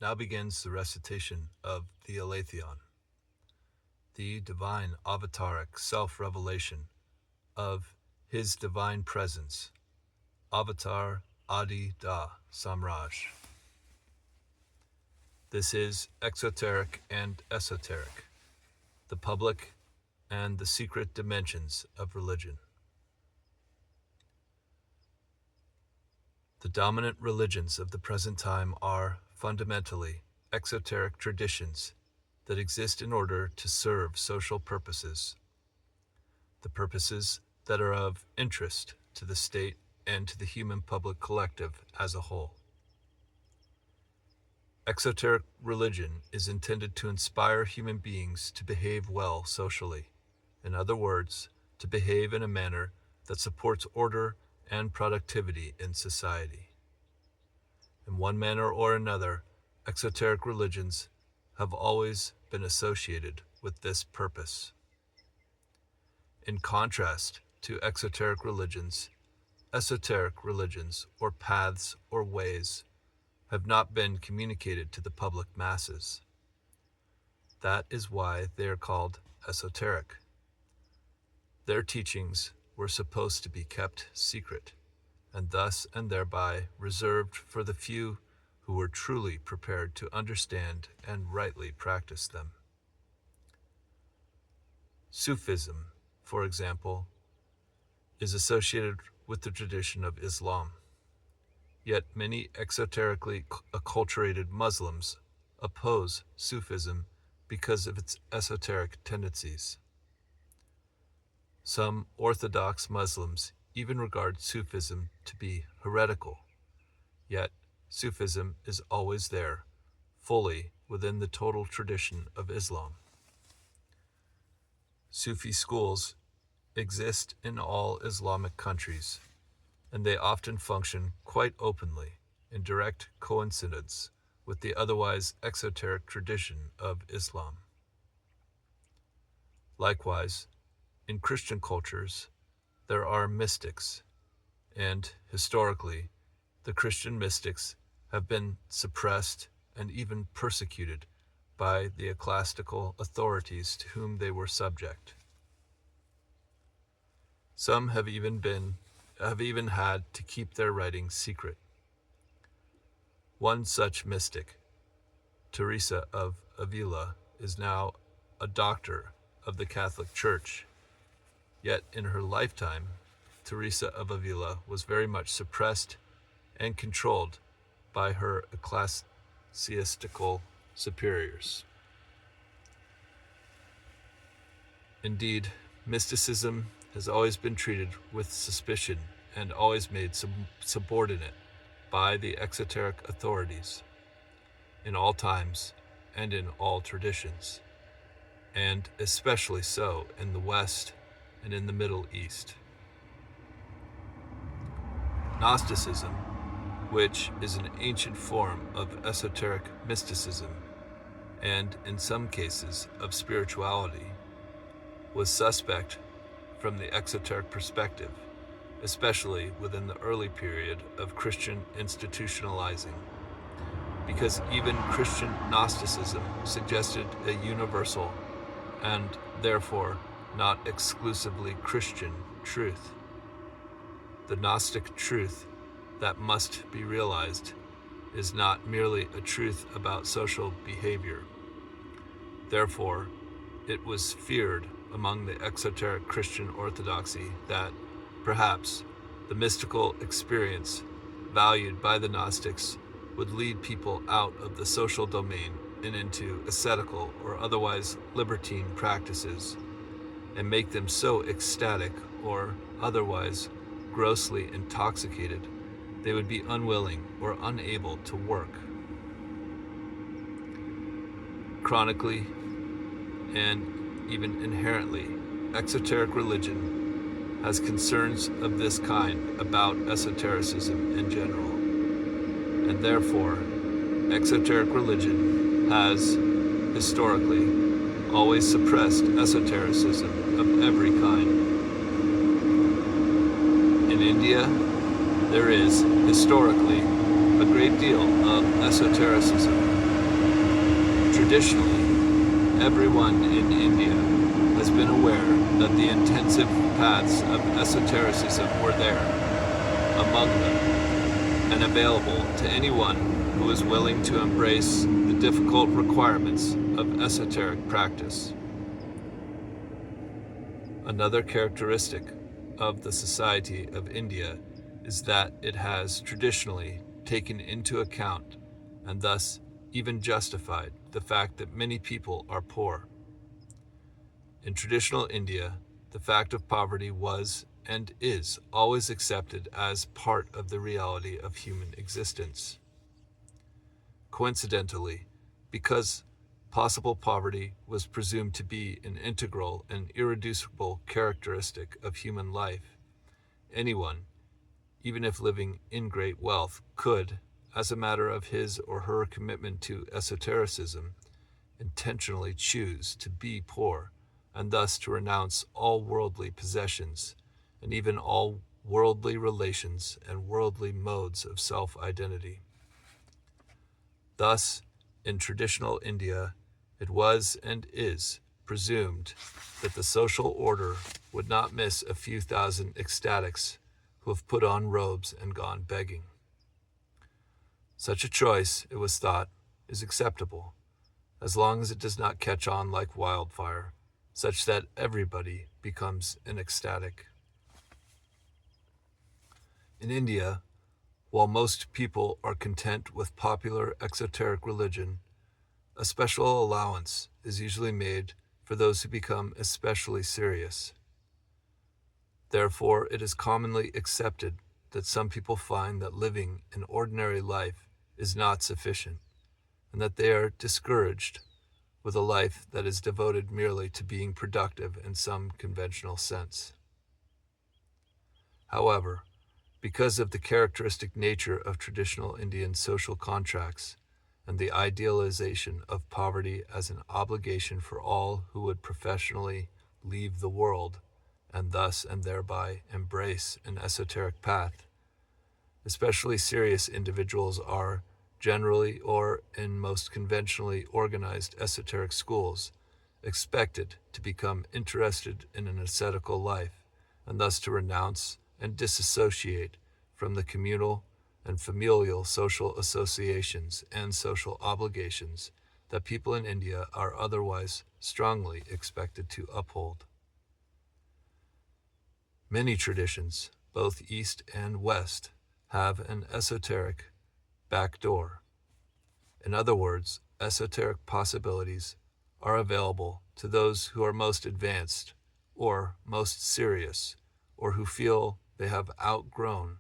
Now begins the recitation of the Aletheon, the divine avataric self-revelation of His divine presence, Avatar Adi Da Samraj. This is exoteric and esoteric, the public and the secret dimensions of religion. The dominant religions of the present time are fundamentally exoteric traditions that exist in order to serve social purposes, the purposes that are of interest to the state and to the human public collective as a whole. Exoteric religion is intended to inspire human beings to behave well socially, in other words, to behave in a manner that supports order and productivity in society. In one manner or another, exoteric religions have always been associated with this purpose. In contrast to exoteric religions, esoteric religions, or paths or ways, have not been communicated to the public masses. That is why they are called esoteric. Their teachings were supposed to be kept secret, and thus and thereby reserved for the few who were truly prepared to understand and rightly practice them. Sufism, for example, is associated with the tradition of Islam. Yet many exoterically acculturated Muslims oppose Sufism because of its esoteric tendencies. Some Orthodox Muslims even regard Sufism to be heretical, yet Sufism is always there, fully within the total tradition of Islam. Sufi schools exist in all Islamic countries, and they often function quite openly in direct coincidence with the otherwise exoteric tradition of Islam. Likewise, in Christian cultures, there are mystics, and historically, the Christian mystics have been suppressed and even persecuted by the ecclesiastical authorities to whom they were subject. Some have even had to keep their writings secret. One such mystic, Teresa of Avila, is now a doctor of the Catholic Church. Yet in her lifetime, Teresa of Avila was very much suppressed and controlled by her ecclesiastical superiors. Indeed, mysticism has always been treated with suspicion and always made subordinate by the exoteric authorities in all times and in all traditions, and especially so in the West and in the Middle East. Gnosticism, which is an ancient form of esoteric mysticism, and in some cases of spirituality, was suspect from the exoteric perspective, especially within the early period of Christian institutionalizing, because even Christian Gnosticism suggested a universal and therefore not exclusively Christian truth. The Gnostic truth that must be realized is not merely a truth about social behavior. Therefore, it was feared among the exoteric Christian orthodoxy that, perhaps, the mystical experience valued by the Gnostics would lead people out of the social domain and into ascetical or otherwise libertine practices, and make them so ecstatic or otherwise grossly intoxicated they would be unwilling or unable to work. Chronically and even inherently, exoteric religion has concerns of this kind about esotericism in general, and therefore exoteric religion has historically always suppressed esotericism of every kind. In India, there is historically a great deal of esotericism Traditionally, everyone in India has been aware that the intensive paths of esotericism were there, among them, and available to anyone who is willing to embrace the difficult requirements of esoteric practice. Another characteristic of the Society of India is that it has traditionally taken into account, and thus even justified, the fact that many people are poor. In traditional India, the fact of poverty was and is always accepted as part of the reality of human existence. Coincidentally, because possible poverty was presumed to be an integral and irreducible characteristic of human life, anyone, even if living in great wealth, could, as a matter of his or her commitment to esotericism, intentionally choose to be poor, and thus to renounce all worldly possessions, and even all worldly relations and worldly modes of self-identity. Thus, in traditional India, it was and is presumed that the social order would not miss a few thousand ecstatics who have put on robes and gone begging. Such a choice, it was thought, is acceptable, as long as it does not catch on like wildfire, such that everybody becomes an ecstatic. In India, while most people are content with popular exoteric religion, a special allowance is usually made for those who become especially serious. Therefore, it is commonly accepted that some people find that living an ordinary life is not sufficient, and that they are discouraged with a life that is devoted merely to being productive in some conventional sense. However, because of the characteristic nature of traditional Indian social contracts and the idealization of poverty as an obligation for all who would professionally leave the world and thus and thereby embrace an esoteric path, especially serious individuals are, generally or in most conventionally organized esoteric schools, expected to become interested in an ascetical life, and thus to renounce and disassociate from the communal and familial social associations and social obligations that people in India are otherwise strongly expected to uphold. Many traditions, both East and West, have an esoteric back door. In other words, esoteric possibilities are available to those who are most advanced or most serious, or who feel they have outgrown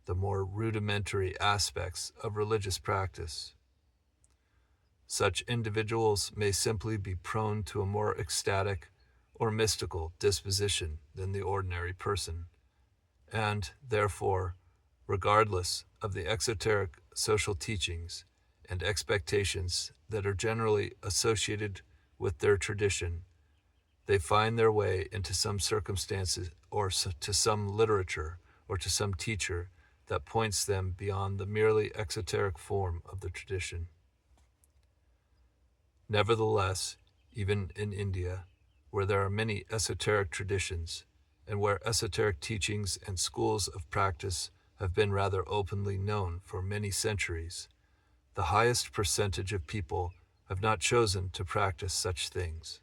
the more rudimentary aspects of religious practice. Such individuals may simply be prone to a more ecstatic or mystical disposition than the ordinary person, and, therefore, regardless of the exoteric social teachings and expectations that are generally associated with their tradition, they find their way into some circumstances or to some literature or to some teacher that points them beyond the merely exoteric form of the tradition. Nevertheless, even in India, where there are many esoteric traditions, and where esoteric teachings and schools of practice have been rather openly known for many centuries, the highest percentage of people have not chosen to practice such things.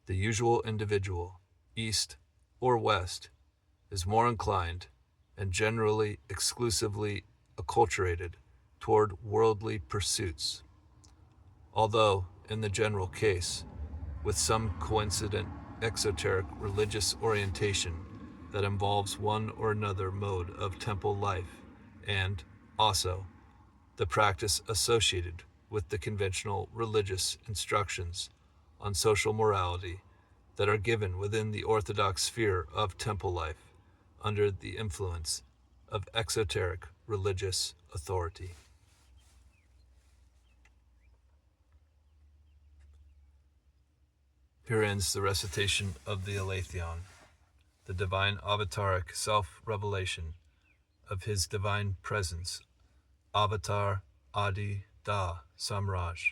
The usual individual, East or West, is more inclined, and generally exclusively acculturated, toward worldly pursuits, although, in the general case, with some coincident exoteric religious orientation that involves one or another mode of temple life, and, also, the practice associated with the conventional religious instructions on social morality that are given within the orthodox sphere of temple life under the influence of exoteric religious authority. Here ends the recitation of the Aletheon, the divine avataric self-revelation of his divine presence, Avatar Adi Da Samraj.